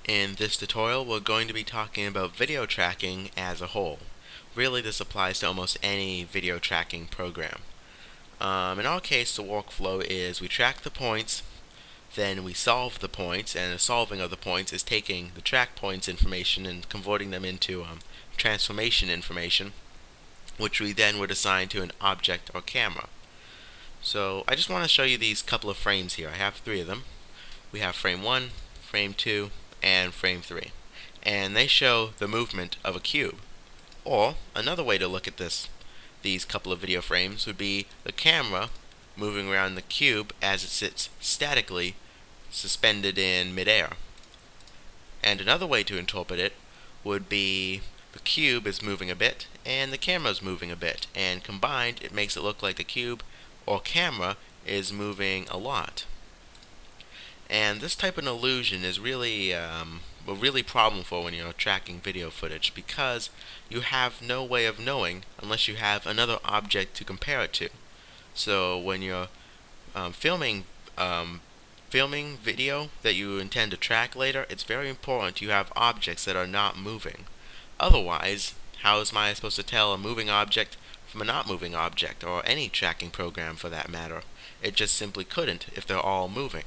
In this tutorial, we're going to be talking about video tracking as a whole. Really, this applies to almost any video tracking program. In our case, the workflow is we track the points, then we solve the points, and the solving of the points is taking the track points information and converting them into transformation information, which we then would assign to an object or camera. So I just want to show you these couple of frames here. I have three of them. We have frame 1, frame 2, and frame 3. And they show the movement of a cube. Or another way to look at these couple of video frames would be the camera moving around the cube as it sits statically suspended in midair. And another way to interpret it would be the cube is moving a bit and the camera is moving a bit, and combined it makes it look like the cube or camera is moving a lot. And this type of illusion is really a problem for when you're tracking video footage, because you have no way of knowing unless you have another object to compare it to. So when you're filming video that you intend to track later, it's very important you have objects that are not moving. Otherwise, how am I supposed to tell a moving object from a not moving object, or any tracking program for that matter? It just simply couldn't if they're all moving.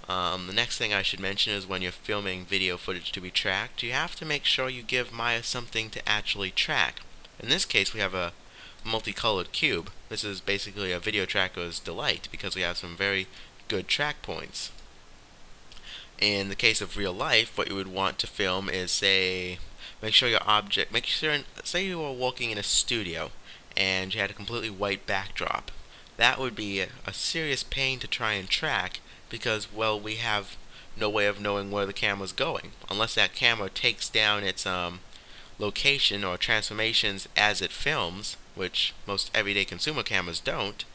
The next thing I should mention is when you're filming video footage to be tracked, you have to make sure you give Maya something to actually track. In this case, we have a multicolored cube. This is basically a video tracker's delight because we have some very good track points. In the case of real life, what you would want to film is, say you were working in a studio and you had a completely white backdrop. That would be a serious pain to try and track, because, well, we have no way of knowing where the camera's going unless that camera takes down its location or transformations as it films, which most everyday consumer cameras don't.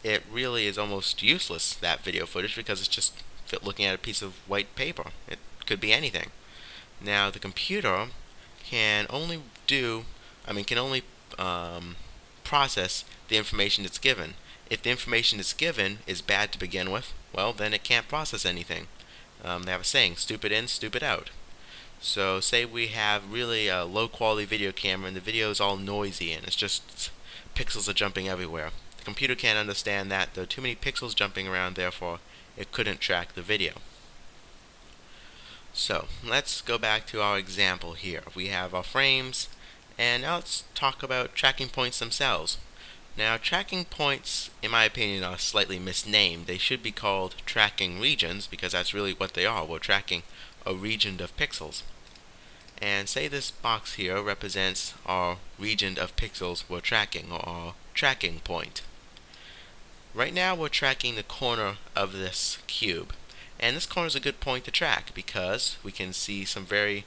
It really is almost useless, that video footage, because it's just looking at a piece of white paper. It could be anything. Now, the computer can only process the information it's given. If the information it's given is bad to begin with, well, then it can't process anything. They have a saying, stupid in, stupid out. So say we have really a low quality video camera and the video is all noisy and it's just pixels are jumping everywhere. The computer can't understand that. There are too many pixels jumping around, therefore it couldn't track the video. So let's go back to our example here. We have our frames, and now let's talk about tracking points themselves. Now, tracking points, in my opinion, are slightly misnamed. They should be called tracking regions, because that's really what they are. We're tracking a region of pixels. And say this box here represents our region of pixels we're tracking, or our tracking point. Right now we're tracking the corner of this cube. And this corner is a good point to track because we can see some very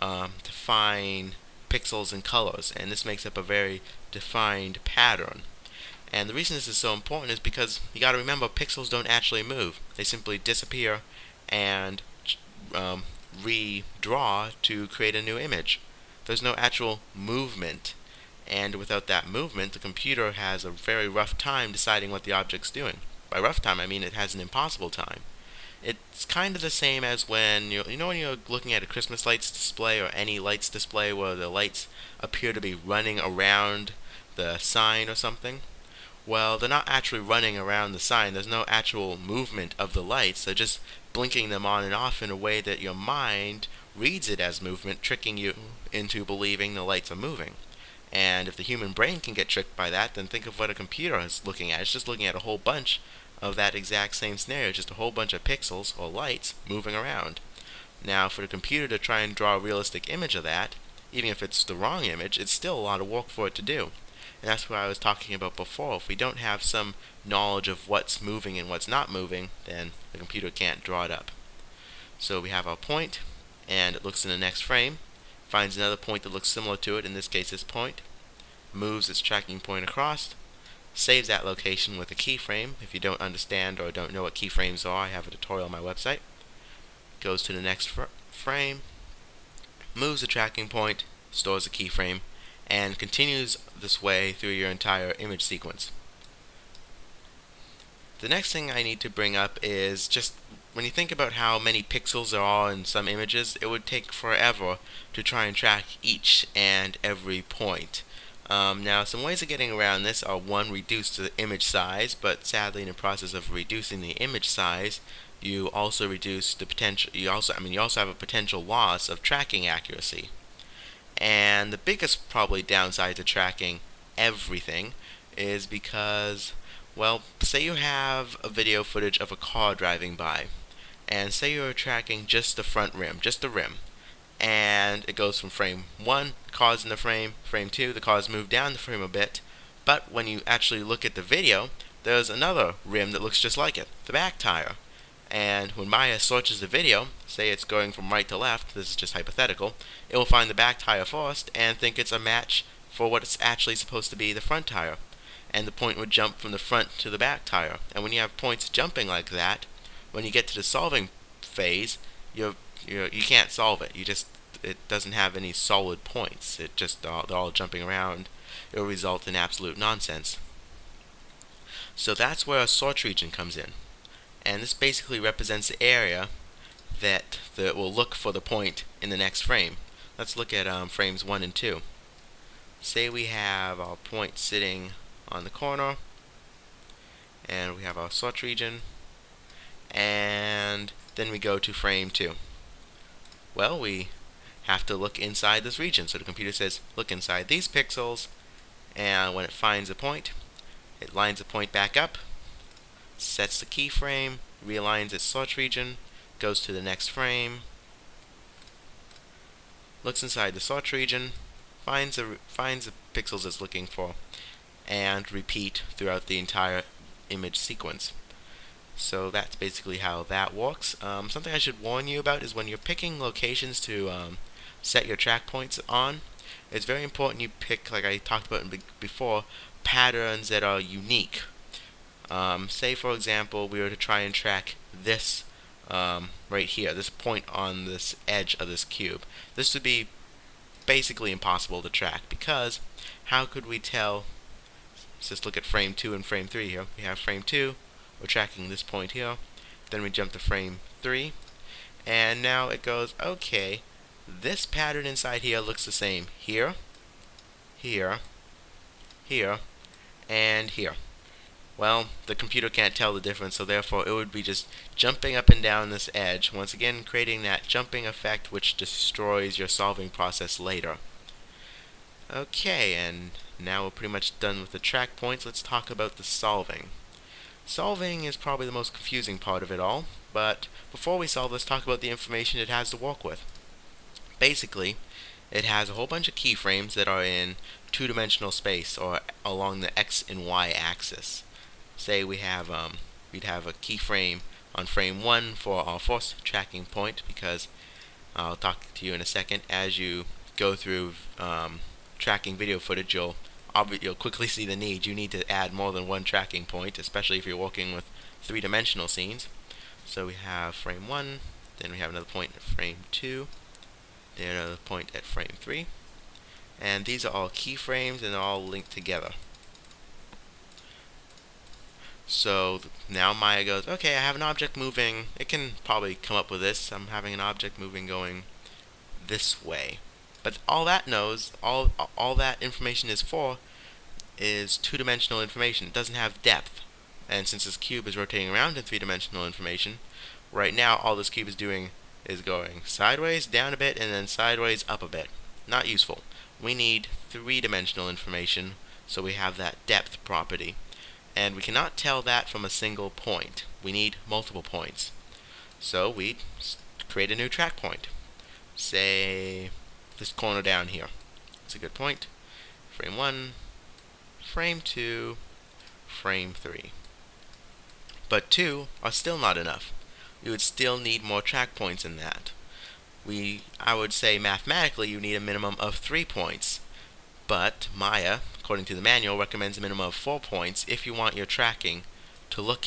defined pixels and colors, and this makes up a very defined pattern. And the reason this is so important is because you got to remember, pixels don't actually move. They simply disappear and redraw to create a new image. There's no actual movement, and without that movement, the computer has a very rough time deciding what the object's doing. By rough time, I mean it has an impossible time. It's kind of the same as when when you're looking at a Christmas lights display or any lights display where the lights appear to be running around the sign or something. Well, they're not actually running around the sign. There's no actual movement of the lights. They're just blinking them on and off in a way that your mind reads it as movement, tricking you into believing the lights are moving. And if the human brain can get tricked by that, then think of what a computer is looking at. It's just looking at a whole bunch of that exact same scenario, just a whole bunch of pixels or lights moving around. Now, for the computer to try and draw a realistic image of that, even if it's the wrong image, it's still a lot of work for it to do. And that's what I was talking about before. If we don't have some knowledge of what's moving and what's not moving, then the computer can't draw it up. So we have our point, and it looks in the next frame, finds another point that looks similar to it, in this case this point, moves its tracking point across, saves that location with a keyframe. If you don't understand or don't know what keyframes are, I have a tutorial on my website. Goes to the next frame, moves the tracking point, stores a keyframe, and continues this way through your entire image sequence. The next thing I need to bring up is just when you think about how many pixels there are in some images, it would take forever to try and track each and every point. Now, some ways of getting around this are: one, reduce the image size, but sadly, in the process of reducing the image size, you also reduce the potential. You also have a potential loss of tracking accuracy. And the biggest probably downside to tracking everything is because, well, say you have a video footage of a car driving by, and say you're tracking just the front rim, just the rim, and it goes from frame 1, the car's in the frame 2, the car's moved down the frame a bit, but when you actually look at the video, there's another rim that looks just like it, the back tire. And when Maya searches the video, say it's going from right to left, this is just hypothetical, it will find the back tire first and think it's a match for what it's actually supposed to be, the front tire. And the point would jump from the front to the back tire. And when you have points jumping like that, when you get to the solving phase, you can't solve it. It doesn't have any solid points. They're all jumping around. It will result in absolute nonsense. So that's where a search region comes in. And this basically represents the area that will look for the point in the next frame. Let's look at frames 1 and 2. Say we have our point sitting on the corner, and we have our search region, and then we go to frame 2. Well, we have to look inside this region. So the computer says, look inside these pixels, and when it finds a point, it lines the point back up, sets the keyframe, realigns its search region, goes to the next frame, looks inside the search region, finds the pixels it's looking for, and repeat throughout the entire image sequence. So that's basically how that works. Something I should warn you about is when you're picking locations to set your track points on, it's very important you pick, like I talked about before, patterns that are unique. Say, for example, we were to try and track this right here, this point on this edge of this cube. This would be basically impossible to track, because how could we tell? Let's just look at frame 2 and frame 3 here. We have frame 2, we're tracking this point here, then we jump to frame 3, and now it goes, okay, this pattern inside here looks the same here, here, here, and here. Well, the computer can't tell the difference, so therefore it would be just jumping up and down this edge, once again creating that jumping effect which destroys your solving process later. Okay, and now we're pretty much done with the track points. Let's talk about the solving. Solving is probably the most confusing part of it all, but before we solve, let's talk about the information it has to work with. Basically, it has a whole bunch of keyframes that are in two-dimensional space, or along the X and Y axis. Say we'd have a keyframe on frame 1 for our first tracking point, because I'll talk to you in a second. As you go through tracking video footage, you'll quickly see the need. You need to add more than one tracking point, especially if you're working with three-dimensional scenes. So we have frame 1, then we have another point at frame 2, then another point at frame 3, and these are all keyframes and they're all linked together. So now Maya goes, okay, I have an object moving. It can probably come up with this. I'm having an object moving going this way. But all that knows, all that information is for, is two-dimensional information. It doesn't have depth. And since this cube is rotating around in three-dimensional information, right now all this cube is doing is going sideways, down a bit, and then sideways, up a bit. Not useful. We need three-dimensional information, so we have that depth property. And we cannot tell that from a single point. We need multiple points. So we create a new track point. Say this corner down here. It's a good point. Frame 1, frame 2, frame 3. But 2 are still not enough. You would still need more track points than that. I would say mathematically you need a minimum of 3 points. But Maya, according to the manual, recommends a minimum of 4 points if you want your tracking to look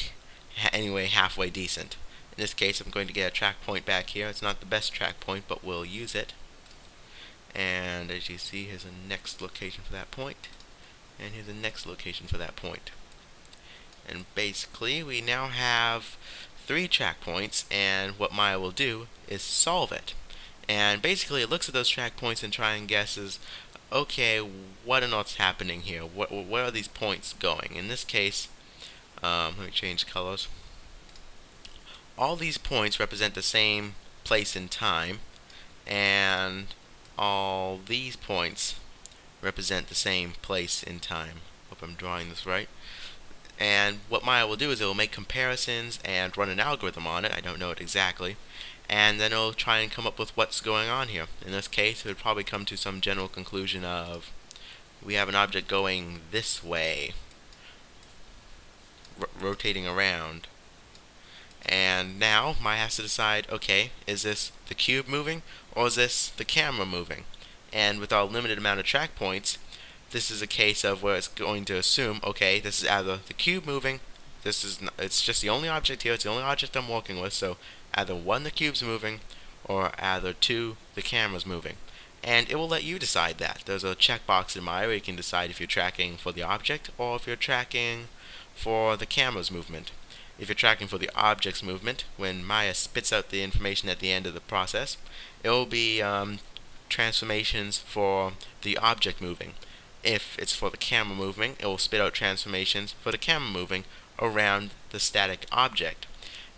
anyway halfway decent. In this case, I'm going to get a track point back here. It's not the best track point, but we'll use it. And as you see, here's the next location for that point. And here's the next location for that point. And basically, we now have 3 track points, and what Maya will do is solve it. And basically it looks at those track points and try and guesses, okay, what on earth's happening here? Where are these points going? In this case, let me change colors. All these points represent the same place in time, and all these points represent the same place in time. Hope I'm drawing this right. And what Maya will do is it will make comparisons and run an algorithm on it. I don't know it exactly. And then it'll try and come up with what's going on here. In this case, it would probably come to some general conclusion of, we have an object going this way, rotating around. And now Maya has to decide, okay, is this the cube moving or is this the camera moving? And with our limited amount of track points, this is a case of where it's going to assume, okay, this is either the cube moving, it's just the only object here, it's the only object I'm working with, so either 1, the cube's moving, or either 2, the camera's moving. And it will let you decide that. There's a checkbox in Maya where you can decide if you're tracking for the object or if you're tracking for the camera's movement. If you're tracking for the object's movement, when Maya spits out the information at the end of the process, it will be transformations for the object moving. If it's for the camera moving, it will spit out transformations for the camera moving around the static object.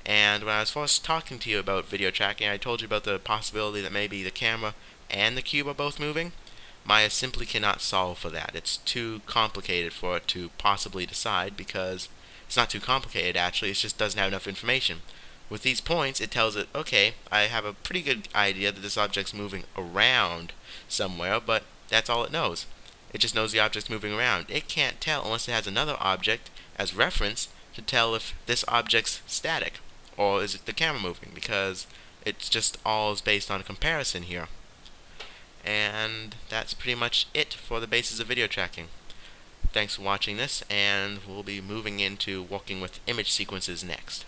And when I was first talking to you about video tracking, I told you about the possibility that maybe the camera and the cube are both moving. Maya simply cannot solve for that. It's too complicated for it to possibly decide, because it's not too complicated actually, it just doesn't have enough information. With these points, it tells it, okay, I have a pretty good idea that this object's moving around somewhere, but that's all it knows. It just knows the object's moving around. It can't tell unless it has another object as reference to tell if this object's static or is it the camera moving, because it's just all is based on a comparison here. And that's pretty much it for the basis of video tracking. Thanks for watching this, and we'll be moving into working with image sequences next.